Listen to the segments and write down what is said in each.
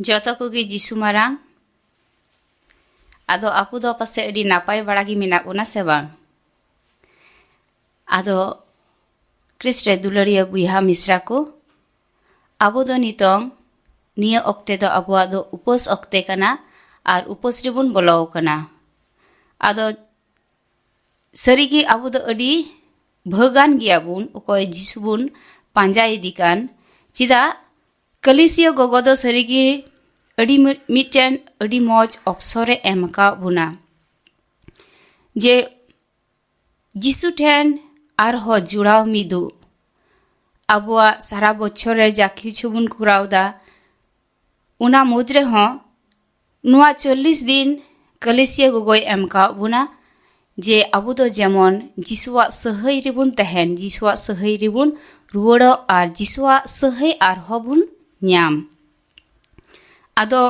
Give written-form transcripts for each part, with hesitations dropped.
ᱡᱚᱛᱚ ᱠᱚᱜᱮ ᱡᱤᱥᱩ ᱢᱟᱨᱟᱝ ᱟᱫᱚ ᱟᱵᱚ ᱫᱚ ᱯᱟᱥᱮ ᱟᱹᱰᱤ ᱱᱟᱯᱟᱭ ᱵᱟᱲᱟ ᱜᱮ ᱢᱮᱱᱟᱜ ᱵᱚᱱᱟ ᱥᱮ ᱵᱟᱝ? ᱟᱫᱚ ᱠᱨᱤᱥᱴ ᱨᱮ ᱫᱩᱞᱟᱹᱲᱤᱭᱟᱹ ᱵᱚᱭᱦᱟ ᱢᱤᱥᱨᱟ ko ᱟᱵᱚ ᱫᱚ ᱱᱤᱛᱚᱝ ᱱᱤᱭᱟᱹ ᱚᱠᱛᱮ ᱫᱚ ᱟᱵᱚᱣᱟᱜ ᱫᱚ ᱩᱯᱟᱹᱥ ᱚᱠᱛᱮ ᱠᱟᱱᱟ ᱟᱨ ᱩᱯᱟᱹᱥ ᱨᱮᱵᱚᱱ ᱵᱚᱞᱚ ᱟᱠᱟᱱᱟ। ᱟᱫᱚ ᱥᱟᱹᱨᱤᱜᱮ ᱟᱵᱚ ᱫᱚ ᱟᱹᱰᱤ ᱵᱷᱟᱹᱜᱟᱱ ᱜᱮᱭᱟᱵᱚᱱ ᱚᱠᱚᱭ ᱡᱤᱥᱩ ᱵᱚᱱ ᱯᱟᱸᱡᱟ ᱤᱫᱤ ᱠᱟᱱ। ᱪᱮᱫᱟᱜ ᱠᱟᱹᱞᱤᱥᱤᱭᱟᱹ ᱜᱚᱜᱚ ᱫᱚ ᱥᱟᱹᱨᱤᱜᱮ ᱟᱹᱰᱤ ᱢᱤᱫᱴᱮᱱ ᱟᱹᱰᱤ ᱢᱚᱡᱽ ᱚᱯᱥᱚᱨᱮ ᱮᱢ ᱟᱠᱟᱫ ᱵᱚᱱᱟ ᱡᱮ ᱡᱤᱥᱩ ᱴᱷᱮᱱ ᱟᱨᱦᱚᱸ ᱡᱚᱲᱟᱣ ᱢᱤᱫᱩᱜ ᱟᱵᱚᱣᱟᱜ ᱥᱟᱨᱟ ᱵᱚᱪᱷᱚᱨ ᱨᱮ ᱡᱟ ᱠᱤᱪᱷᱩ ᱵᱚᱱ ᱠᱚᱨᱟᱣ ᱫᱟ ᱚᱱᱟ ᱢᱩᱫᱽ ᱨᱮᱦᱚᱸ ᱱᱚᱣᱟ 40 ᱫᱤᱱ ᱠᱟᱹᱞᱤᱥᱤᱭᱟᱹ ᱜᱚᱜᱚᱭ ᱮᱢ ᱟᱠᱟᱫ ᱵᱚᱱᱟ ᱡᱮ ᱟᱵᱚ ᱫᱚ ᱡᱮᱢᱚᱱ ᱡᱤᱥᱩᱣᱟᱜ ᱥᱟᱹᱦᱟᱹᱭ ᱨᱮᱵᱚᱱ ᱛᱟᱦᱮᱱ, ᱡᱤᱥᱩᱣᱟᱜ ᱥᱟᱹᱦᱟᱹᱭ ᱨᱮᱵᱚᱱ ᱨᱩᱣᱟᱹᱲᱚᱜ ᱟᱨ ᱡᱤᱥᱩᱣᱟᱜ ᱥᱟᱹᱦᱟᱹᱭ ᱟᱨᱦᱚᱸ ᱵᱚᱱ ᱧᱟᱢ। ᱟᱫᱚ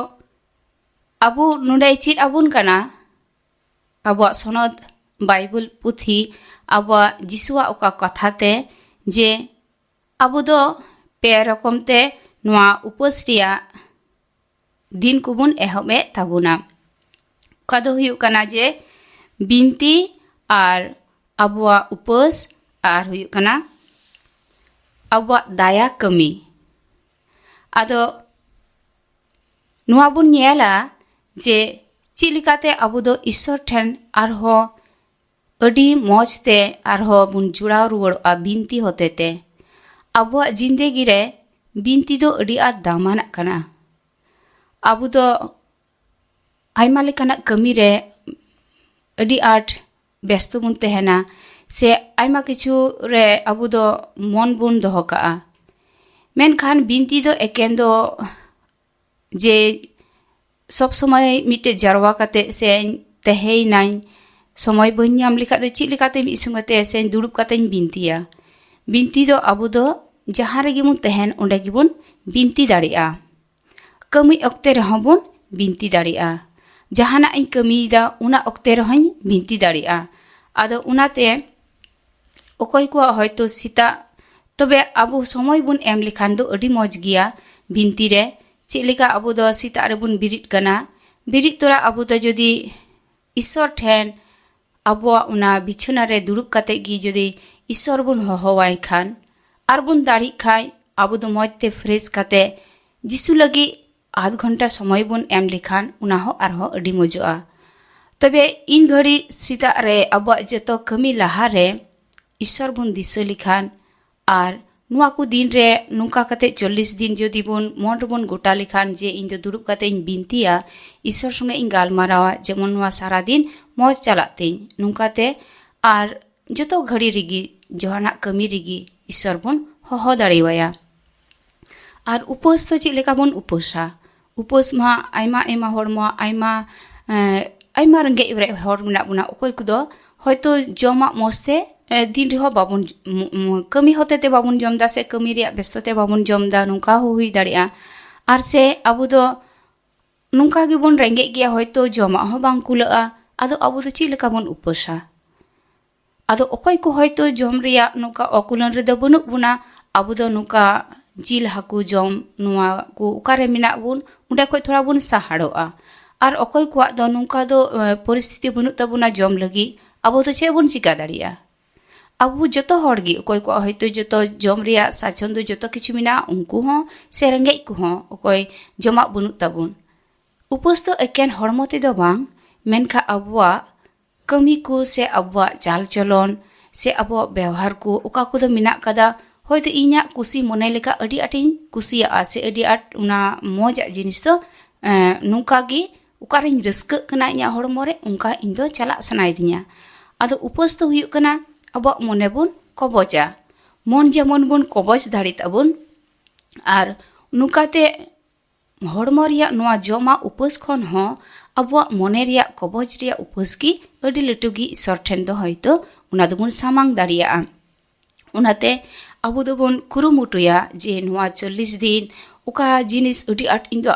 ᱟᱵᱚ ᱱᱚᱰᱮ ᱪᱮᱫ ᱟᱵᱚᱱ ᱠᱟᱱᱟ ᱟᱵᱚᱣᱟᱜ ᱥᱚᱱᱚᱫ ᱵᱟᱭᱵᱮᱞ ᱯᱩᱛᱷᱤ ᱟᱵᱚᱣᱟᱜ ᱡᱤᱥᱩᱣᱟᱜ ᱚᱠᱟ ᱠᱟᱛᱷᱟ ᱛᱮ ᱡᱮ ᱟᱵᱚ ᱫᱚ ᱯᱮ ᱨᱚᱠᱚᱢ ᱛᱮ ᱱᱚᱣᱟ ᱩᱯᱟᱹᱥ ᱨᱮᱭᱟᱜ ᱫᱤᱱ ᱠᱚᱵᱚᱱ ᱮᱦᱚᱵᱮᱫ ᱛᱟᱵᱚᱱᱟ। ᱚᱠᱟ ᱫᱚ ᱦᱩᱭᱩᱜ ᱠᱟᱱᱟ ᱡᱮ ᱵᱤᱱᱛᱤ ᱟᱨ ᱟᱵᱚᱣᱟᱜ ᱩᱯᱟᱹᱥ ᱟᱨ ᱦᱩᱭᱩᱜ ᱠᱟᱱᱟ ᱟᱵᱚᱣᱟᱜ ᱫᱟᱭᱟ ᱠᱟᱹᱢᱤ। ᱟᱫᱚ ᱱᱚᱣᱟ ᱵᱚᱱ ᱧᱮᱞᱟ ᱡᱮ ᱪᱮᱫ ᱞᱮᱠᱟᱛᱮ ᱟᱵᱚ ᱫᱚ ᱤᱥᱥᱚᱨ ᱴᱷᱮᱱ ᱟᱨᱦᱚᱸ ᱟᱹᱰᱤ ᱢᱚᱡᱽ ᱛᱮ ᱟᱨᱦᱚᱸ ᱵᱚᱱ ᱡᱚᱲᱟᱣ ᱨᱩᱣᱟᱹᱲᱚᱜᱼᱟ ᱵᱤᱱᱛᱤ ᱦᱚᱛᱮ ᱛᱮ। ᱟᱵᱚᱣᱟᱜ ᱡᱤᱱᱫᱮᱜᱤ ᱨᱮ ᱵᱤᱱᱛᱤ ᱫᱚ ᱟᱹᱰᱤ ᱟᱸᱴ ᱫᱟᱢᱟᱱᱟᱜ ᱠᱟᱱᱟ। ᱟᱵᱚ ᱫᱚ ᱟᱭᱢᱟ ᱞᱮᱠᱟᱱᱟᱜ ᱠᱟᱹᱢᱤ ᱨᱮ ᱟᱹᱰᱤ ᱟᱸᱴ ᱵᱮᱥᱛᱚ ᱵᱚᱱ ᱛᱟᱦᱮᱱᱟ ᱥᱮ ᱟᱭᱢᱟ ᱠᱤᱪᱷᱩ ᱨᱮ ᱟᱵᱚ ᱫᱚ ᱢᱚᱱ ᱵᱚᱱ ᱫᱚᱦᱚ ᱠᱟᱜᱼᱟ। ᱢᱮᱱᱠᱷᱟन ᱵᱤᱱᱛᱤ ᱫᱚ ᱮᱠᱮᱱ ᱫᱚ ᱡᱮ ᱥᱚᱵ ᱥᱚᱢᱚᱭ ᱢᱤᱫᱴᱮᱡ ᱡᱟᱨᱣᱟ ᱠᱟᱛᱮ ᱥᱮ ᱛᱟᱦᱮᱸᱭᱱᱟᱹᱧ ᱥᱚᱢᱚᱭ ᱵᱟᱹᱧ ᱧᱟᱢ ᱞᱮᱠᱷᱟᱡ ᱫᱚ ᱪᱮᱫ ᱞᱮᱠᱟᱛᱮ ᱢᱤᱫ ᱥᱚᱸᱜᱮ ᱛᱮ ᱥᱮ ᱫᱩᱲᱩᱵ ᱠᱟᱛᱮᱧ ᱵᱤᱱᱛᱤᱭᱟ। ᱵᱤᱱᱛᱤ ᱫᱚ ᱟᱵᱚ ᱫᱚ ᱡᱟᱦᱟᱸ ᱨᱮᱜᱮ ᱵᱚᱱ ᱛᱟᱦᱮᱱ ᱚᱸᱰᱮ ᱜᱮᱵᱚᱱ ᱵᱤᱱᱛᱤ ᱫᱟᱲᱮᱭᱟᱜᱼᱟ। ᱠᱟᱹᱢᱤ ᱚᱠᱛᱮ ᱨᱮᱦᱚᱸ ᱵᱚᱱ ᱵᱤᱱᱛᱤ ᱫᱟᱲᱮᱭᱟᱜᱼᱟ। ᱡᱟᱦᱟᱱᱟᱜ ᱤᱧ ᱠᱟᱹᱢᱤᱭᱮᱫᱟ ᱚᱱᱟ ᱚᱠᱛᱮ ᱨᱮᱦᱚᱸᱧ ᱵᱤᱱᱛᱤ ᱫᱟᱲᱮᱭᱟᱜᱼᱟ। ᱟᱫᱚ ᱚᱱᱟᱛᱮ ᱚᱠᱚᱭ ᱠᱚᱣᱟᱜ ᱦᱚᱭᱛᱳ ᱥᱮᱛᱟᱜ ᱛᱚᱵᱮ ᱟᱵᱚ ᱥᱚᱢᱚᱭ ᱵᱚᱱ ᱮᱢ ᱞᱮᱠᱷᱟᱱ ᱫᱚ ᱟᱹᱰᱤ ᱢᱚᱡᱽ ᱜᱮᱭᱟ ᱵᱤᱱᱛᱤ ᱨᱮ। ᱪᱮᱫ ᱞᱮᱠᱟ ᱟᱵᱚ ᱫᱚ ᱥᱮᱛᱟᱜ ᱨᱮᱵᱚᱱ ᱵᱤᱨᱤᱫ ᱠᱟᱱᱟ, ᱵᱤᱨᱤᱫ ᱛᱚᱨᱟ ᱟᱵᱚ ᱫᱚ ᱡᱩᱫᱤ ᱤᱥᱥᱚᱨ ᱴᱷᱮᱱ ᱟᱵᱚᱣᱟᱜ ᱚᱱᱟ ᱵᱤᱪᱷᱱᱟᱹ ᱨᱮ ᱫᱩᱲᱩᱵ ᱠᱟᱛᱮ ᱜᱮ ᱡᱩᱫᱤ ᱤᱥᱥᱚᱨ ᱵᱚᱱ ᱦᱚᱦᱚᱣᱟᱭ ᱠᱷᱟᱱ ᱟᱨ ᱵᱚᱱ ᱫᱟᱲᱮᱜ ᱠᱷᱟᱡ ᱟᱵᱚ ᱫᱚ ᱢᱚᱡᱽ ᱛᱮ ᱯᱷᱨᱮᱥ ᱠᱟᱛᱮ ᱡᱤᱥᱩ ᱞᱟᱹᱜᱤᱫ ᱟᱫᱷ ᱜᱷᱚᱱᱴᱟ ᱥᱚᱢᱚᱭ ᱵᱚᱱ ᱮᱢ ᱞᱮᱠᱷᱟᱱ ᱚᱱᱟ ᱦᱚᱸ ᱟᱨᱦᱚᱸ ᱟᱹᱰᱤ ᱢᱚᱡᱚᱜᱼᱟ। ᱛᱚᱵᱮ ᱤᱱ ᱜᱷᱟᱹᱲᱤᱡ ᱥᱮᱛᱟᱜ ᱨᱮ ᱟᱵᱚᱣᱟᱜ ᱡᱚᱛᱚ ᱠᱟᱹᱢᱤ ᱞᱟᱦᱟᱨᱮ ᱤᱥᱥᱚᱨ ᱵᱚᱱ ᱫᱤᱥᱟᱹ ᱞᱮᱠᱷᱟᱱ ᱟᱨ ᱱᱚᱣᱟ ᱠᱚ ᱫᱤᱱ ᱨᱮ ᱱᱚᱝᱠᱟ ᱠᱟᱛᱮ 40 ᱫᱤᱱ ᱡᱩᱫᱤ ᱵᱚᱱ ᱢᱚᱱ ᱨᱮᱵᱚᱱ ᱜᱚᱴᱟ ᱞᱮᱠᱷᱟᱱ ᱡᱮ ᱤᱧ ᱫᱚ ᱫᱩᱲᱩᱵ ᱠᱟᱛᱮ ᱤᱧ ᱵᱤᱱᱛᱤᱭᱟ, ᱤᱥᱥᱚর ᱥᱚᱸᱜᱮ ᱤᱧ ᱜᱟᱞᱢᱟᱨᱟᱣᱟ ᱡᱮᱢᱚᱱ ᱱᱚᱣᱟ ᱥᱟᱨᱟ ᱫᱤন ᱢᱚᱡᱽ ᱪᱟᱞᱟᱜ ᱛᱤᱧ ᱱᱚᱝᱠᱟᱛᱮ ᱟᱨ ᱡᱚᱛᱚ ᱜᱷᱟᱹᱲᱤ ᱨᱮᱜᱮ ᱡᱟᱦᱟᱱᱟᱜ ᱠᱟᱹᱢᱤ ᱨᱮᱜᱮ ᱤᱥᱥᱚᱨ ᱵᱚᱱ ᱦᱚᱦᱚ ᱫᱟᱲᱮᱣᱟᱭᱟ। ᱟᱨ ᱩᱯᱟᱹᱥ ᱫᱚ ᱪᱮᱫ ᱞᱮᱠᱟ ᱵᱚᱱ ᱩᱯᱟᱹᱥᱟ? ᱩᱯᱟᱹᱥ ᱢᱟ ᱟᱭᱢᱟ ᱦᱚᱲ ᱢᱟ ᱟᱭᱢᱟ ᱨᱮᱸᱜᱮᱡ ᱚᱨᱮᱡ ᱦᱚᱲ ᱢᱮᱱᱟᱜ ᱵᱚᱱᱟ। ᱚᱠᱚᱭ ᱠᱚᱫᱚ ᱦᱚᱭᱛᱳ ᱡᱚᱢᱟᱜ ᱢᱚᱡᱽ ᱛᱮ ᱫᱤᱱ ᱨᱮᱦᱚᱸ ᱵᱟᱵᱚᱱ ᱠᱟᱹᱢᱤ ᱦᱚᱛᱮ ᱛᱮ ᱵᱟᱵᱚᱱ ᱡᱚᱢ ᱫᱟ ᱥᱮ ᱠᱟᱹᱢᱤ ᱨᱮᱭᱟᱜ ᱵᱮᱥᱛᱚ ᱛᱮ ᱵᱟᱵᱚᱱ ᱡᱚᱢ ᱫᱟ ᱱᱚᱝᱠᱟ ᱦᱚᱸ ᱦᱩᱭ ᱫᱟᱲᱮᱭᱟᱜᱼᱟ। ᱟᱨ ᱥᱮ ᱟᱵᱚ ᱫᱚ ᱱᱚᱝᱠᱟ ᱜᱮᱵᱚᱱ ᱨᱮᱸᱜᱮᱡ ᱜᱮᱭᱟ ᱦᱚᱭᱛᱳ ᱡᱚᱢᱟᱜ ᱦᱚᱸ ᱵᱟᱝ ᱠᱩᱞᱟᱹᱜᱼᱟ। ᱟᱫᱚ ᱟᱵᱚ ᱫᱚ ᱪᱮᱫ ᱞᱮᱠᱟ ᱵᱚᱱ ᱩᱯᱟᱹᱥᱟ? ᱟᱫᱚ ᱚᱠᱚᱭ ᱠᱚ ᱦᱚᱭᱛᱳ ᱡᱚᱢ ᱨᱮᱭᱟᱜ ᱱᱚᱝᱠᱟ ᱚᱠᱩᱞᱟᱹᱱ ᱨᱮᱫᱚ ᱵᱟᱹᱱᱩᱜ ᱵᱚᱱᱟ, ᱟᱵᱚ ᱫᱚ ᱱᱚᱝᱠᱟ ᱡᱤᱞ ᱦᱟᱹᱠᱩ ᱡᱚᱢ ᱱᱚᱣᱟ ᱠᱚ ᱚᱠᱟᱨᱮ ᱢᱮᱱᱟᱜ ᱵᱚᱱ ᱚᱸᱰᱮ ᱠᱷᱚᱡ ᱛᱷᱚᱲᱟ ᱵᱚᱱ ᱥᱟᱦᱟᱲᱚᱜᱼᱟ। ᱟᱨ ᱚᱠᱚᱭ ᱠᱚᱣᱟᱜ ᱫᱚ ᱱᱚᱝᱠᱟ ᱫᱚ ᱯᱚᱨᱤᱥᱛᱷᱤᱛᱤ ᱵᱟᱹᱱᱩᱜ ᱛᱟᱵᱚᱱᱟ ᱡᱚᱢ ᱞᱟᱹᱜᱤᱫ, ᱟᱵᱚ ᱫᱚ ᱪᱮᱫ ᱵᱚᱱ ᱪᱤᱠᱟ ᱫᱟᱲᱮᱭᱟᱜᱼᱟ? ᱟᱵᱚ ᱡᱚᱛᱚ ᱦᱚᱲ ᱜᱮ ᱚᱠᱚᱭ ᱠᱚᱣᱟᱜ ᱦᱚᱭᱛᱳ ᱡᱚᱛᱚ ᱡᱚᱢ ᱨᱮᱭᱟᱜ ᱥᱟᱪᱷᱚᱱᱫᱚ ᱡᱚᱛᱚ ᱠᱤᱪᱷু ᱢᱮᱱᱟᱜᱼᱟ ᱩᱱᱠᱩ ᱦᱚᱸ ᱥᱮ ᱨᱮᱸᱜᱮᱡ ᱠᱚᱦᱚᱸ ᱚᱠᱚᱭ ᱡᱚᱢᱟᱜ ᱵᱟᱹᱱᱩᱜ ᱛᱟᱵᱚᱱ। ᱩᱯᱟᱹᱥ ᱫᱚ ᱮᱠᱮᱱ ᱦᱚᱲᱢᱚ ᱛᱮᱫᱚ ᱵᱟᱝ, ᱢᱮᱱᱠᱷᱟᱱ ᱟᱵᱚᱣᱟᱜ ᱠᱟᱹᱢᱤ ᱠᱚ ᱥᱮ ᱟᱵᱚᱣᱟᱜ ᱪᱟᱞ ᱪᱚᱞᱚᱱ ᱥᱮ ᱟᱵᱚᱣᱟᱜ ᱵᱮᱣᱦᱟᱨ ko ᱚᱠᱟ ᱠᱚᱫᱚ ᱢᱮᱱᱟᱜ ᱠᱟᱫᱟ ᱦᱚᱭᱛᱳ ᱤᱧᱟᱹᱜ ᱠᱩᱥᱤ ᱢᱚᱱᱮ ᱞᱮᱠᱟ ᱟᱹᱰᱤ ᱟᱸᱴᱤᱧ ᱠᱩᱥᱤᱭᱟᱜᱼᱟ ᱥᱮ ᱟᱹᱰᱤ ᱟᱸᱴ ᱚᱱᱟ ᱢᱚᱡᱟᱜ ᱡᱤᱱᱤᱥ ᱫᱚ ᱱᱚᱝᱠᱟ ᱜᱮ ᱚᱠᱟᱨᱮᱧ ᱨᱟᱹᱥᱠᱟᱹᱜ ᱠᱟᱱᱟ ᱤᱧᱟᱹᱜ ᱦᱚᱲᱢᱚ ᱨᱮ ᱚᱱᱠᱟ ᱤᱧ ᱫᱚ ᱪᱟᱞᱟᱜ ᱥᱟᱱᱟᱭᱤᱫᱤᱧᱟ। ᱟᱫᱚ ᱩᱯᱟᱹᱥ ᱫᱚ ᱦᱩᱭᱩᱜ ᱠᱟᱱᱟ ᱟᱵᱚᱣᱟᱜ ᱢᱚᱱᱮ ᱵᱚᱱ ᱠᱚᱵᱚᱡᱟ। ᱢᱚᱱ ᱡᱮᱢᱚᱱ ᱵᱚᱱ ᱠᱚᱵᱚᱡ ᱫᱟᱲᱮᱜ ᱛᱟᱵᱚᱱ ᱟᱨ ᱱᱚᱝᱠᱟᱛᱮ ᱦᱚᱲᱢᱚ ᱨᱮᱭᱟᱜ ᱱᱚᱣᱟ ᱡᱚᱢᱟᱜ ᱩᱯᱟᱹᱥ ᱠᱷᱚᱱ ᱦᱚᱸ ᱟᱵᱚᱣᱟᱜ ᱢᱚᱱᱮ ᱨᱮᱭᱟᱜ ᱠᱚᱵᱚᱡ ᱨᱮᱭᱟᱜ ᱩᱯᱟᱹᱥ ᱜᱮ ᱟᱹᱰᱤ ᱞᱟᱹᱴᱩ ᱜᱮ ᱤᱥᱥᱚᱨ ᱴᱷᱮᱱ ᱫᱚ ᱦᱚᱭᱛᱳ ᱚᱱᱟ ᱫᱚᱵᱚᱱ ᱥᱟᱢᱟᱝ ᱫᱟᱲᱮᱭᱟᱜᱼᱟ। ᱚᱱᱟᱛᱮ ᱟᱵᱚ ᱫᱚᱵᱚᱱ ᱠᱩᱨᱩᱢᱩᱴᱩᱭᱟ ᱡᱮ ᱱᱚᱣᱟ 40 ᱫᱤᱱ ᱚᱠᱟ ᱡᱤᱱᱤᱥ ᱟᱹᱰᱤ ᱟᱸᱴ ᱤᱧ ᱫᱚ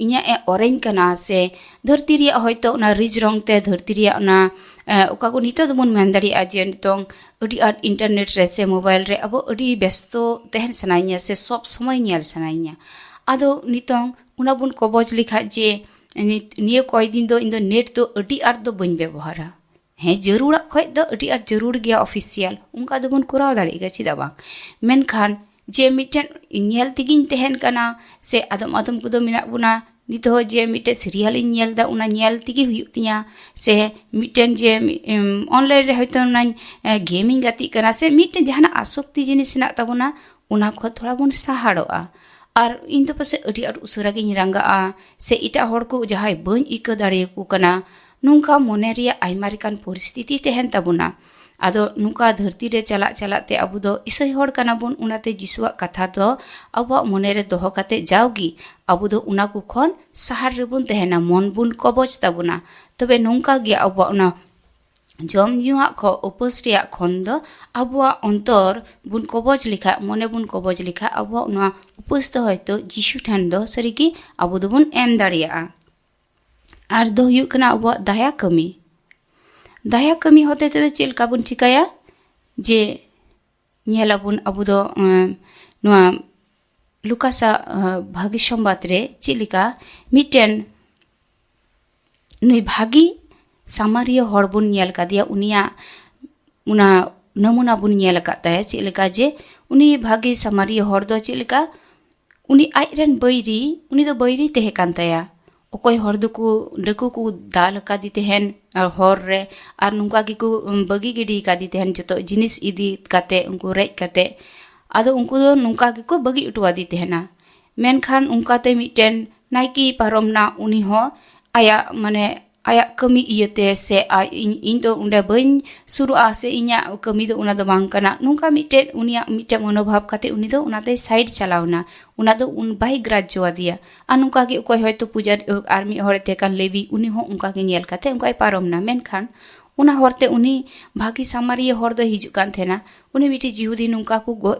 ᱤᱧᱟᱹᱜ ᱚᱨᱮᱧ ᱠᱟᱱᱟ ᱥᱮ ᱫᱷᱟᱹᱨᱛᱤ ᱨᱮᱭᱟᱜ ᱦᱚᱭᱛᱳ ᱚᱱᱟ ᱨᱤᱡ ᱨᱚᱝ te ᱫᱷᱟᱹᱨᱛᱤ ᱨᱮᱭᱟᱜ ᱚᱱᱟ ᱚᱠᱟ ᱠᱚ ᱱᱤᱛᱚᱜ ᱫᱚᱵᱚᱱ ᱢᱮᱱ ᱫᱟᱲᱮᱭᱟᱜᱼᱟ ᱡᱮ ᱱᱤᱛᱚᱝ ᱟᱹᱰᱤ ᱟᱸᱴ ᱤᱱᱴᱟᱨᱱᱮᱴ ᱨᱮ ᱥᱮ ᱢᱳᱵᱟᱭᱤᱞ ᱨᱮ ᱟᱵᱚ ᱟᱹᱰᱤ ᱵᱮᱥᱛᱚ ᱛᱟᱦᱮᱱ ᱥᱟᱱᱟᱧᱟ ᱥᱮ ᱥᱚᱵ ᱥᱚᱢᱚᱭ ᱧᱮᱞ ᱥᱟᱱᱟᱧᱟ। ᱟᱫᱚ ᱱᱤᱛᱚᱝ ᱚᱱᱟ ᱵᱚᱱ ᱠᱚᱵᱚᱡ ᱞᱮᱠᱷᱟᱡ ᱡᱮ ᱱᱤᱭᱟᱹ ᱠᱚᱭᱫᱤन ᱫᱚ ᱤᱧ ᱫᱚ ᱱᱮᱴ ᱫᱚ ᱟᱹᱰᱤ ᱟᱸᱴ ᱫᱚ ᱵᱟᱹᱧ ᱵᱮᱵᱚᱦᱟᱨᱟ, ᱦᱮᱸ ᱡᱟᱹᱨᱩᱲᱟᱜ ᱠᱷᱚᱡ ᱫᱚ ᱟᱹᱰᱤ ᱟᱸᱴ ᱡᱟᱹᱨᱩᱲ ᱜᱮᱭᱟ ᱚᱯᱷᱤᱥᱤᱭᱟᱞ, ᱚᱱᱠᱟ ᱫᱚᱵᱚᱱ ᱠᱚᱨᱟᱣ ᱫᱟᱲᱮᱭᱟᱜ ᱜᱮᱭᱟ ᱪᱮᱫᱟᱜ ᱵᱟᱝ, ᱢᱮᱱᱠᱷᱟन ᱡᱮ ᱢᱤᱫᱴᱮᱱ ᱧᱮᱞ ᱛᱮᱜᱤᱧ ᱛᱟᱦᱮᱱ ᱠᱟᱱᱟ ᱥᱮ ᱟᱫᱚᱢ ᱠᱚᱫᱚ ᱢᱮᱱᱟᱜ ᱵᱚᱱᱟ ᱱᱤᱛ ᱦᱚᱸ ᱡᱮ ᱢᱤᱫᱴᱮᱡ ᱥᱤᱨᱤᱭᱟᱞᱤᱧ ᱧᱮᱞ ᱮᱫᱟ ᱚᱱᱟ ᱧᱮᱞ ᱛᱮᱜᱮ ᱦᱩᱭᱩᱜ ᱛᱤᱧᱟ, ᱥᱮ ᱢᱤᱫᱴᱮᱱ ᱡᱮ ᱚᱱᱞᱟᱭᱤᱱ ᱨᱮ ᱦᱚᱭᱛᱳ ᱚᱱᱟᱧ ᱜᱮᱢᱤᱧ ᱜᱟᱛᱮᱜ ᱠᱟᱱᱟ, ᱥᱮ ᱢᱤᱫᱴᱮᱱ ᱡᱟᱦᱟᱱᱟᱜ ᱟᱥᱚᱠᱛᱤ ᱡᱤᱱᱤᱥ ᱦᱮᱱᱟᱜ ᱛᱟᱵᱚᱱᱟ ᱚᱱᱟ ᱠᱷᱚᱡ ᱛᱷᱚᱲᱟ ᱵᱚᱱ ᱥᱟᱦᱟᱲᱚᱜᱼᱟ᱾ ᱟᱨ ᱤᱧ ᱫᱚ ᱯᱟᱥᱮᱡ ᱟᱹᱰᱤ ᱟᱸᱴ ᱩᱥᱟᱹᱨᱟ ᱜᱤᱧ ᱨᱟᱸᱜᱟᱜᱼᱟ, ᱥᱮ ᱮᱴᱟᱜ ᱦᱚᱲ ᱠᱚ ᱡᱟᱦᱟᱸᱭ ᱵᱟᱹᱧ ᱟᱹᱭᱠᱟᱹ ᱫᱟᱲᱮᱭᱟᱠᱚ ᱠᱟᱱᱟ, ᱱᱚᱝᱠᱟ ᱢᱚᱱᱮ ᱨᱮᱭᱟᱜ ᱟᱭᱢᱟ ᱞᱮᱠᱟᱱ ᱯᱚᱨᱤᱥᱛᱷᱤᱛᱤ ᱛᱟᱦᱮᱱ ᱛᱟᱵᱚᱱᱟ᱾ ᱟᱫᱚ ᱱᱚᱝᱠᱟ ᱫᱷᱟᱹᱨᱛᱤ ᱨᱮ ᱪᱟᱞᱟᱜ ᱛᱮ ᱟᱵᱚ ᱫᱚ ᱤᱥᱟᱹᱭ ᱦᱚᱲ ᱠᱟᱱᱟ ᱵᱚᱱ, ᱚᱱᱟᱛᱮ ᱡᱤᱥᱩᱣᱟᱜ ᱠᱟᱛᱷᱟ ᱫᱚ ᱟᱵᱚᱣᱟᱜ ᱢᱚᱱᱮᱨᱮ ᱫᱚᱦᱚ ᱠᱟᱛᱮ ᱡᱟᱣᱜᱮ ᱟᱵᱚ ᱫᱚ ᱚᱱᱟ ᱠᱚ ᱠᱷᱚᱱ ᱥᱟᱦᱟᱨ ᱨᱮᱵᱚᱱ ᱛᱟᱦᱮᱱᱟ, ᱢᱚᱱ ᱵᱚᱱ ᱠᱚᱵᱚᱡ ᱛᱟᱵᱚᱱᱟ᱾ ᱛᱚᱵᱮ ᱱᱚᱝᱠᱟ ᱜᱮ ᱟᱵᱚᱣᱟᱜ ᱚᱱᱟ ᱡᱚᱢ ᱧᱩᱣᱟᱜ ᱩᱯᱟᱹᱥ ᱨᱮᱭᱟᱜ ᱠᱷᱚᱱ ᱫᱚ ᱟᱵᱚᱣᱟᱜ ᱚᱱᱛᱚᱨ ᱵᱚᱱ ᱠᱚᱵᱚᱡ ᱞᱮᱠᱷᱟᱡ, ᱢᱚᱱᱮ ᱵᱚᱱ ᱠᱚᱵᱚᱡ ᱞᱮᱠᱷᱟᱡ, 아버ᱣᱟᱜ ᱱᱚᱣᱟ ᱩᱯᱟᱹᱥ ᱫᱚ ᱦᱚᱭᱛᱳ ᱡᱤᱥᱩ ᱴᱷᱮᱱ ᱫᱚ ᱥᱟᱹᱨᱤᱜᱮ ᱟᱵᱚ ᱫᱚᱵᱚᱱ ᱮᱢ ᱫᱟᱲᱮᱭᱟᱜᱼᱟ᱾ ᱟᱨ ᱫᱚ ᱦᱩᱭᱩᱜ ᱠᱟᱱᱟ ᱟᱵᱚᱣᱟᱜ ᱫᱟᱭᱟ ᱠᱟᱹᱢᱤ᱾ ᱫᱟᱭᱟ ᱠᱟᱹᱢᱤ ᱦᱚᱛᱮ ᱛᱮᱫᱚ ᱪᱮᱫ ᱞᱮᱠᱟ ᱵᱚᱱ ᱪᱤᱠᱟᱭᱟ, ᱡᱮ ᱧᱮᱞᱟᱵᱚᱱ ᱟᱵᱚ ᱫᱚ ᱱᱚᱣᱟ লুকাসᱟᱜ ᱵᱷᱟᱜᱤ ᱥᱚᱢᱵᱟᱫ ᱨᱮ ᱪᱮᱫ ᱞᱮᱠᱟ ᱢᱤᱫᱴᱮᱱ ᱱᱩᱭ ᱵᱷᱟᱜᱤ ᱥᱟᱢᱟᱨᱤᱭᱟᱹ ᱦᱚᱲ ᱵᱚᱱ ᱧᱮᱞ ᱠᱟᱫᱮᱭᱟ, ᱩᱱᱤᱭᱟᱜ ᱚᱱᱟ ᱱᱚᱢᱩᱱᱟ ᱵᱚᱱ ᱧᱮᱞ ᱟᱠᱟᱫ ᱛᱟᱭᱟ ᱪᱮᱫ ᱞᱮᱠᱟ ᱡᱮ ᱩᱱᱤ ᱵᱷᱟᱜᱤ ᱥᱟᱢᱟᱨᱤᱭᱟᱹ ᱦᱚᱲ ᱫᱚ ᱪᱮᱫ ᱞᱮᱠᱟ, ᱩᱱᱤ ᱟᱡᱨᱮᱱ ᱵᱟᱹᱭᱨᱤ, ᱩᱱᱤ ᱫᱚ ᱵᱟᱹᱭᱨᱤ ᱛᱟᱦᱮᱸ ᱠᱟᱱ ᱛᱟᱭᱟ, ᱚᱠᱚᱭ ᱦᱚᱲ ᱫᱚᱠᱚ ᱰᱟᱹᱠᱩ ᱠᱚ ᱫᱟᱞ ᱟᱠᱟᱫᱮ ᱛᱟᱦᱮᱱ ᱦᱚᱨ ᱨᱮ, ᱟᱨ ᱱᱚᱝᱠᱟ ᱜᱮᱠᱚ ᱵᱟᱹᱜᱤ ᱜᱤᱰᱤ ᱟᱠᱟᱫᱮ ᱛᱟᱦᱮᱱ ᱡᱚᱛᱚ ᱡᱤᱱᱤᱥ ᱤᱫᱤ ᱠᱟᱛᱮ ᱩᱱᱠᱩ ᱨᱮᱡ ᱠᱟᱛᱮ, ᱟᱫᱚ ᱩᱱᱠᱩ ᱫᱚ ᱱᱚᱝᱠᱟ ᱜᱮᱠᱚ ᱵᱟᱹᱜᱤ ᱦᱚᱴᱚᱣᱟᱫᱮ ᱛᱟᱦᱮᱱᱟ᱾ ᱢᱮᱱᱠᱷᱟᱱ ᱚᱱᱠᱟᱛᱮ ᱢᱤᱫᱴᱮᱱ ᱱᱟᱭᱠᱮ ᱯᱟᱨᱚᱢᱱᱟ, ᱩᱱᱤ ᱦᱚᱸ ᱟᱭᱟᱜ ᱠᱟᱹᱢᱤ ᱤᱭᱟᱹᱛᱮ, ᱥᱮ ᱤᱧ ᱫᱚ ᱚᱸᱰᱮ ᱵᱟᱹᱧ ᱥᱩᱨᱩᱜᱼᱟ, ᱥᱮ ᱤᱧᱟᱹᱜ ᱠᱟᱹᱢᱤ ᱫᱚ ᱚᱱᱟ ᱫᱚ ᱵᱟᱝ ᱠᱟᱱᱟ, ᱱᱚᱝᱠᱟ ᱢᱤᱫᱴᱮᱱ ᱩᱱᱤᱭᱟᱜ ᱢᱤᱫᱴᱮᱱ ᱢᱚᱱᱳᱵᱷᱟᱵ ᱠᱟᱛᱮ ᱩᱱᱤ ᱫᱚ ᱚᱱᱟᱛᱮ ᱥᱟᱭᱤᱰ ᱪᱟᱞᱟᱣᱱᱟ, ᱚᱱᱟ ᱫᱚ ᱵᱟᱭ ᱜᱨᱟᱡᱽᱡᱚ ᱟᱫᱮᱭᱟ᱾ ᱟᱨ ᱱᱚᱝᱠᱟ ᱜᱮ ᱚᱠᱚᱭ ᱦᱚᱭᱛᱳ ᱯᱩᱡᱟᱨ ᱟᱨ ᱢᱤᱫ ᱦᱚᱲᱮ ᱛᱟᱦᱮᱸ ᱠᱟᱱ ᱞᱮᱵᱤ, ᱩᱱᱤ ᱦᱚᱸ ᱚᱱᱠᱟ ᱜᱮ ᱧᱮᱞ ᱠᱟᱛᱮ ᱚᱱᱠᱟᱭ ᱯᱟᱨᱚᱢᱱᱟ᱾ ᱢᱮᱱᱠᱷᱟᱱ ᱚᱱᱟ ᱦᱚᱨᱛᱮ ᱩᱱᱤ ᱵᱷᱟᱜᱤ ᱥᱟᱢᱟᱨᱤᱭᱟᱹ ᱦᱚᱲ ᱫᱚᱭ ᱦᱤᱡᱩᱜ ᱠᱟᱱ ᱛᱟᱦᱮᱱᱟ, ᱩᱱᱤ ᱢᱤᱫᱴᱮᱡ ᱡᱤᱦᱩᱫᱤ ᱱᱚᱝᱠᱟ ᱠᱚ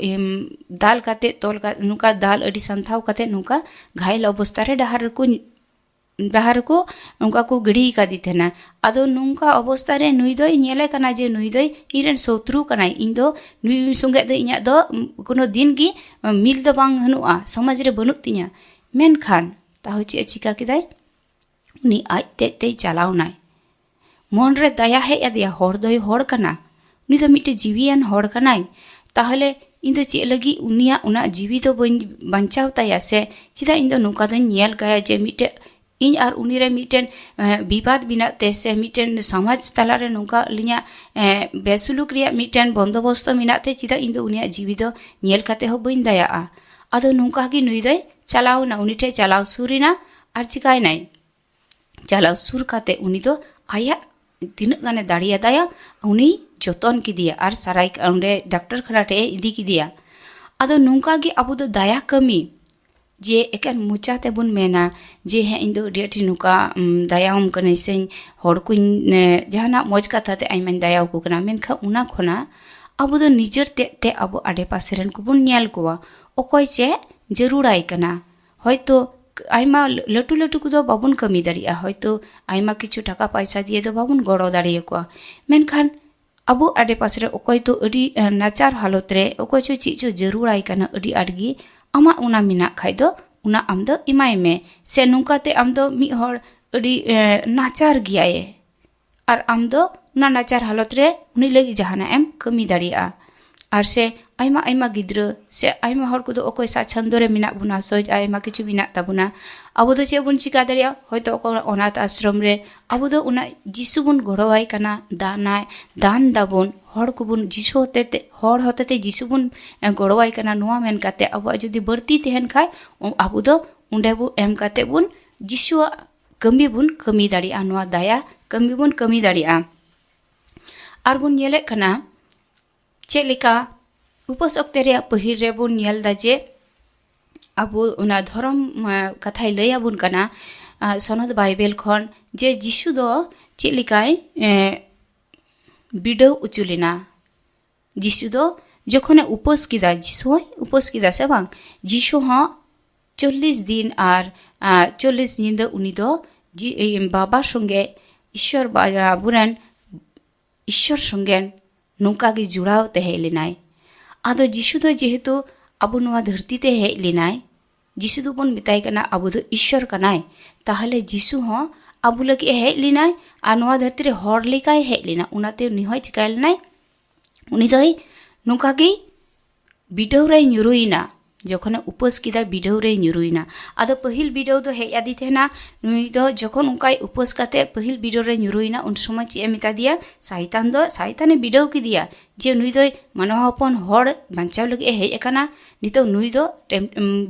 ᱫᱟᱞ ᱠᱟᱛᱮ ᱛᱚᱞ ᱠᱟᱛᱮ, ᱱᱚᱝᱠᱟ ᱫᱟᱞ ᱟᱹᱰᱤ ᱥᱟᱱᱛᱷᱟᱣ ᱠᱟᱛᱮ ᱱᱚᱝᱠᱟ ᱜᱷᱟᱭᱞ ᱚᱵᱚᱥᱛᱟ ᱨᱮ ᱰᱟᱦᱟᱨ ᱨᱮᱠᱚ ᱱᱚᱝᱠᱟ ᱠᱚ ᱜᱤᱰᱤ ᱟᱠᱟᱫᱮ ᱛᱟᱦᱮᱱᱟ᱾ ᱟᱫᱚ ᱱᱚᱝᱠᱟ ᱚᱵᱚᱥᱛᱟ ᱨᱮ ᱱᱩᱭ ᱫᱚᱭ ᱧᱮᱞᱮ ᱠᱟᱱᱟ ᱡᱮ ᱱᱩᱭ ᱫᱚᱭ ᱤᱧᱨᱮᱱ ᱥᱚᱛᱨᱩ ᱠᱟᱱᱟᱭ, ᱤᱧ ᱫᱚ ᱱᱩᱭ ᱥᱚᱸᱜᱮ ᱫᱚ ᱤᱧᱟᱹᱜ ᱫᱚ ᱠᱳᱱᱳ ᱫᱤᱱ ᱜᱮ ᱢᱤᱞ ᱫᱚ ᱵᱟᱝ ᱦᱟᱹᱱᱩᱜᱼᱟ, ᱥᱚᱢᱟᱡᱽ ᱨᱮ ᱵᱟᱹᱱᱩᱜ ᱛᱤᱧᱟ᱾ ᱢᱮᱱᱠᱷᱟᱱ ᱛᱟᱦᱚ ᱪᱮᱫ ᱮ ᱪᱤᱠᱟ ᱠᱮᱫᱟᱭ, ᱩᱱᱤ ᱟᱡ ᱛᱮᱭ ᱪᱟᱞᱟᱣᱱᱟᱭ, ᱢᱚᱱᱨᱮ ᱫᱟᱭᱟ ᱦᱮᱡ ᱟᱫᱮᱭᱟ, ᱦᱚᱲ ᱫᱚᱭ ᱦᱚᱲ ᱠᱟᱱᱟ, ᱩᱱᱤ ᱫᱚ ᱢᱤᱫᱴᱮᱡ ᱡᱤᱣᱤᱭᱟᱱ ᱦᱚᱲ ᱠᱟᱱᱟᱭ, ᱛᱟᱦᱚᱞᱮ ᱤᱧ ᱫᱚ ᱪᱮᱫ ᱞᱟᱹᱜᱤᱫ ᱩᱱᱤᱭᱟᱜ ᱚᱱᱟ ᱡᱤᱣᱤ ᱫᱚ ᱵᱟᱹᱧ ᱵᱟᱧᱪᱟᱣ ᱛᱟᱭᱟ, ᱥᱮ ᱪᱮᱫᱟᱜ ᱤᱧ ᱫᱚ ᱱᱚᱝᱠᱟ ᱫᱚᱧ ᱧᱮᱞ ᱠᱟᱭᱟ ᱡᱮ ᱢᱤᱫᱴᱮᱡ ᱤᱧ ᱟᱨ ᱩᱱᱤᱨᱮ ᱢᱤᱫᱴᱮᱱ ᱵᱤᱵᱟᱫ ᱢᱮᱱᱟᱜ ᱛᱮ, ᱥᱮ ᱢᱤᱫᱴᱮᱱ ᱥᱚᱢᱟᱡᱽ ᱛᱟᱞᱟᱨᱮ ᱱᱚᱝᱠᱟ ᱟᱹᱞᱤᱧᱟᱜ ᱵᱮᱥᱩᱞᱩᱠ ᱨᱮᱭᱟᱜ ᱢᱤᱫᱴᱮᱱ ᱵᱚᱱᱫᱳᱵᱚᱥᱛᱚ ᱢᱮᱱᱟᱜ ᱛᱮ, ᱪᱮᱫᱟᱜ ᱤᱧ ᱫᱚ ᱩᱱᱤᱭᱟᱜ ᱡᱤᱣᱤ ᱫᱚ ᱧᱮᱞ ᱠᱟᱛᱮ ᱦᱚᱸ ᱵᱟᱹᱧ ᱫᱟᱭᱟᱜᱼᱟ᱾ ᱟᱫᱚ ᱱᱚᱝᱠᱟ ᱜᱮ ᱱᱩᱭ ᱫᱚᱭ ᱪᱟᱞᱟᱣᱱᱟ, ᱩᱱᱤ ᱴᱷᱮᱡ ᱪᱟᱞᱟᱣ ᱥᱩᱨᱮᱱᱟ, ᱟᱨ ᱪᱤᱠᱟᱭᱱᱟᱭ, ᱪᱟᱞᱟᱣ ᱥᱩᱨ ᱠᱟᱛᱮ ᱩᱱᱤ ᱫᱚ ᱟᱭᱟᱜ ᱛᱤᱱᱟᱹᱜ ᱜᱟᱱᱮ ᱫᱟᱲᱮᱭᱟᱫᱟᱭᱟ ᱩᱱᱤ ᱡᱚᱛᱚᱱ ᱠᱮᱫᱮᱭᱟ, ᱟᱨ ᱥᱟᱨᱟᱭ ᱚᱸᱰᱮ ᱰᱟᱠᱛᱟᱨ ᱠᱷᱟᱱᱟ ᱴᱷᱮᱡ ᱮ ᱤᱫᱤ ᱠᱮᱫᱮᱭᱟ᱾ ᱟᱫᱚ ᱱᱚᱝᱠᱟ ᱜᱮ ᱟᱵᱚ ᱫᱚ ᱫᱟᱭᱟ ᱠᱟᱹᱢᱤ, ᱡᱮ ᱮᱠᱮᱱ ᱢᱚᱪᱟ ᱛᱮᱵᱚᱱ ᱢᱮᱱᱟ ᱡᱮ ᱦᱮᱸ ᱤᱧ ᱫᱚ ᱟᱹᱰᱤ ᱟᱸᱴ ᱱᱚᱝᱠᱟ ᱫᱟᱭᱟᱣᱟᱢ ᱠᱟᱹᱱᱟᱹᱧ, ᱥᱮ ᱦᱚᱲ ᱠᱚᱧ ᱡᱟᱦᱟᱱᱟᱜ ᱢᱚᱡᱽ ᱠᱟᱛᱷᱟ ᱛᱮ ᱟᱭᱢᱟᱧ ᱫᱟᱭᱟᱣᱟᱠᱚ ᱠᱟᱱᱟ, ᱢᱮᱱᱠᱷᱟᱱ ᱚᱱᱟ ᱠᱷᱚᱱᱟᱜ ᱟᱵᱚ ᱫᱚ ᱱᱤᱡᱮᱨ ᱛᱮ ᱟᱵᱚ ᱟᱰᱮᱯᱟᱥᱮ ᱨᱮᱱ ᱠᱚᱵᱚᱱ ᱧᱮᱞ ᱠᱚᱣᱟ, ᱚᱠᱚᱭ ᱪᱮᱫ ᱡᱟᱹᱨᱩᱲᱟᱭ ᱠᱟᱱᱟ᱾ ᱦᱚᱭᱛᱳ ᱟᱭᱢᱟ ᱞᱟᱹᱴᱩ ᱞᱟᱹᱴᱩ ᱠᱚᱫᱚ ᱵᱟᱵᱚᱱ ᱠᱟᱹᱢᱤ ᱫᱟᱲᱮᱭᱟᱜᱼᱟ, ᱦᱚᱭᱛᱳ ᱟᱭᱢᱟ ᱠᱤᱪᱷᱩ ᱴᱟᱠᱟ ᱯᱚᱭᱥᱟ ᱫᱤᱭᱮ ᱫᱚ ᱵᱟᱵᱚᱱ ᱜᱚᱲᱚ ᱫᱟᱲᱮᱭᱟᱠᱚᱣᱟ, ᱢᱮᱱᱠᱷᱟᱱ ᱟᱵᱚ ᱟᱰᱮᱯᱟᱥᱮ ᱨᱮ ᱚᱠᱚᱭ ᱛᱚ ᱟᱹᱰᱤ ᱱᱟᱪᱟᱨ ᱦᱟᱞᱚᱛ ᱨᱮ, ᱚᱠᱚᱭ ᱪᱚ ᱪᱮᱫ ᱪᱚ ᱡᱟᱹᱨᱩᱲᱟᱭ ᱠᱟᱱᱟ ᱟᱹᱰᱤ ᱟᱸᱴ ᱜᱮ, ᱟᱢᱟᱜ ᱚᱱᱟ ᱢᱮᱱᱟᱜ ᱠᱷᱟᱡ ᱫᱚ ᱚᱱᱟ ᱟᱢ ᱫᱚ ᱮᱢᱟᱭ ᱢᱮ, ᱥᱮ ᱱᱚᱝᱠᱟᱛᱮ ᱟᱢ ᱫᱚ ᱢᱤᱫ ᱦᱚᱲ ᱟᱹᱰᱤ ᱱᱟᱪᱟᱨ ᱜᱮᱭᱟᱭ, ᱟᱨ ᱟᱢ ᱫᱚ ᱚᱱᱟ ᱱᱟᱪᱟᱨ ᱦᱟᱞᱚᱛ ᱨᱮ उन्हीं लगी जहाना एम कमी दाड़िया और से आयमा आयमा गिद्रा से आयमा हर को अकोय सा छंदरे मिना बुना सज आयमा किछु मिना ताबुना अब दो चे बन चिका दाड़िया होयतो अनाथ आश्रम रे अब दो उना जिसु बन गड़वाई कना दान दाबन हर को बन जिसु होते जिसु बन गड़वाई कना नुआ मेन काते अब जुदी बढ़ती तहन खाय अब दो उंडे बो एम काते बन जिसु कमी बन कमी दाड़िया नुआ दाया कमी बन कमी दाड़िया और बन नेले कना चेलेका उपस अक्ते रे पहिर रे बन नेल दा जे अब उना धर्म कथाय लैया बन कना सनद बाइबल खन जे जिसु दो चेलेकाय बिडव उचुलेना जिसु दो जखने उपस किदा जिसु उपस किदा से बांग जिसु हाँ 40 दिन और 40 निंदा उनी दो बाबा संगे ईश्वर बुरान ईश्वर संगे नौका गे जुड़ाव ते हेज लेनाय आदो जिसु दो जेहेतु अब नुआ धरती ते हेज लेनाय जिसु दो बन मिताई कना अबो दो ईश्वर कनाय ताहले जिसु हो अबो लगी हेज लिनाय आर नोआ धरती रे हर लेकाय हेज लिना उनाते उनी होय चिकाय लेनाय उनी दोय नुका गे बिडौ रे ᱧᱩᱨᱩᱭना जखन उपास किदा बिडौ रे ᱧᱩᱨᱩᱭना आदो पहिल बिडौ दो हेज आदि थेना नुई दो जखन उनकाय उपास काते पहिल बिडौ रे ᱧᱩᱨᱩᱭना उन समय चे मिता दिया शैताने बिडौ की दिया जे नुई दो मानव हपन हर बांचाव लगे हेज अकाना नितो नुई दो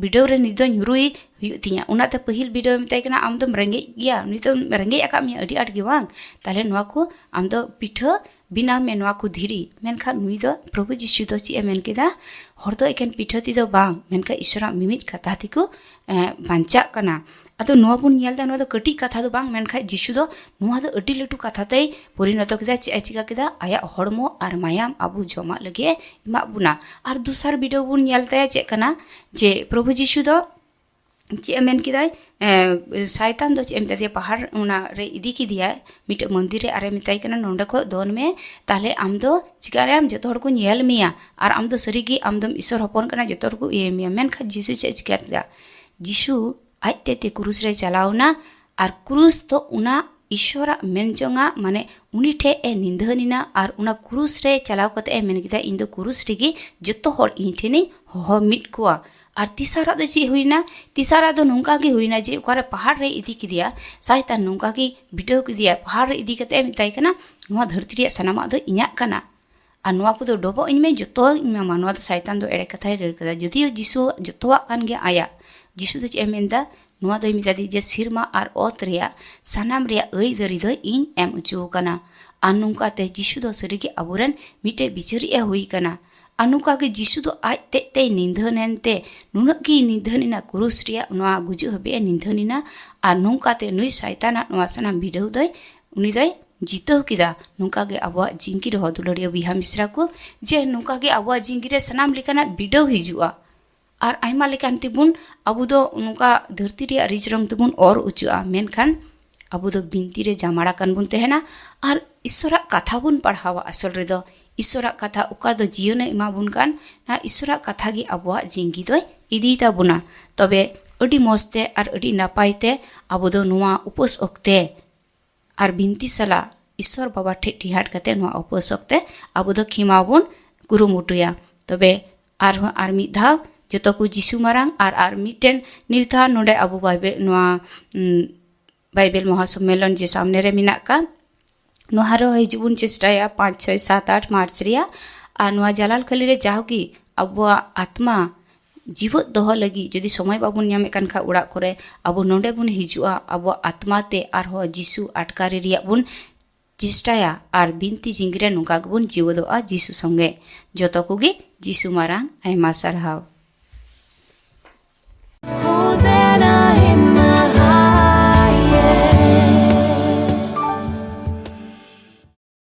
बिडौ रे निदो ᱧᱩᱨᱩᱭ हुयु तिया उनाते पहिल बिडौ मिताय कना आम दम रेंगे गया नितो रेंगे अका मिया अडी आट गे बांग ताले नोआ को आम दो पिठा बिना में नोआ को धीरी मेनखा नुई दो प्रभु जिसु दो चे मेन केदा हर दो एकेन पिठा ती दो बांग मेनखा ईश्वरा मिमित कथा तिको बांचा कना आदो नोआ बुन नेलदा नोआ दो कटी कथा दो बांग मेनखा जिसु दो नोआ दो अडी लटू कथा तै परिणत केदा चे चिका केदा आया हड़मो आर मायाम आबु जमा लगे इमा बुना आर दुसर बिडौ बुन नेलता चे कना जे प्रभु जिसु दो चे मेन किदाय शैतान दो चे मिता पहाड़ उना रे इदी की दिया मिट मंदिर रे आरे मिताई कना नोंडे को दोन में ताले आम दो चिकारे आम जतो हड़ को नेल मिया आर आम दो सरीगी आम दम ईश्वर हपन कना जतो हड़ को ये मिया मेनखा जिसु चे चिका दिया जिसु आइते ते क्रूस रे चलावना आर क्रूस तो उना ईश्वरा मेन जोंगा माने उनी ठे ए निंदहनिना आर उना क्रूस रे चलाव कते ए मेन किदा इन दो क्रूस रेगी जतो हड़ इन ठेनी हो मिट कुआ आर तीसरा दो चे हुईना तीसरा दो नोंका गे हुईना जे ओकारे पहाड़ रे इदी की दिया शैतान नोंका गे बिडौ की दिया पहाड़ रे इदी कते मिताई कना नोआ धरती रे सनामा दो इᱧᱟᱜ कना आर नोआ को दो डोबो इन में जतो इन में नोआ दो शैतान दो एड़े कथाय रे कदा जदियो जिसु जतोवा कान गे आया जिसु दो चे मेनदा नोआ दो मिता दी जे सिरमा आर ओत रेया सनाम रेया एई दरी दो इन एम उचु कना आर नोंका ते जिसु दो सरीगे अबुरन मिटे बिचरी ए हुई कना अनुका के जिसु दो आज ते निंदहनेनते नुनक की निंदहनिना क्रूस रिया नोआ गुजु हबे निंदहनिना आर नोंका ते नुई शैताना नोआ सना बिडौ दोय उनी दोय जितौ किदा नोंका गे अबवा जिंगी रहो दुलड़िया बिहा मिश्रा को जे नोंका गे अबवा जिंगी रे सनाम लेकाना बिडौ हिजुआ आर आयमा लेकान तिबुन अबु दो नोंका धरती रे रिज रंग तिबुन और उचुआ मेनखान अबु दो बिनती रे जामाड़ा कान बुन तेहना आर ईश्वरा कथा बुन पढ़ावा असल रे दो ईश्वरा कथा उकार दो जीवन इमा बुन कान ना ईश्वरा कथा गी अबवा जिंगी दोय इदी ताबुना तबे अडी मस्ते आर अडी नापायते अबु दो नोआ उपास ओक्ते आर बिनती सला ईश्वर बाबा ठे ठिहाट कते नोआ उपास ओक्ते अबु दो खिमा बुन कुरुमुटुया तबे आर मिद धाव जतो को जिसु मारांग आर मिटेन निउथा नोडे अबु बाइबेल महासम्मेलन जे सामने रे मिना का नोहारो हिजुबुन चेष्टाया 5, 6, 7, 8 मार्च रिया आर नोआ जालाल खली रे जाओगी अबुआ आत्मा जीवत दोह लगी जदि समय बाबुन ᱧᱟᱢᱮ कान खा उड़ा करे अबु नोडे बुन हिजुआ अबुआ आत्मा ते आर हो जिसु अटकारी रिया बुन चेष्टाया आर बिनती जिंगरे नुका गुन जीवदोआ जिसु संगे जतो कोगे जिसु मारांग आयमा सारहाव।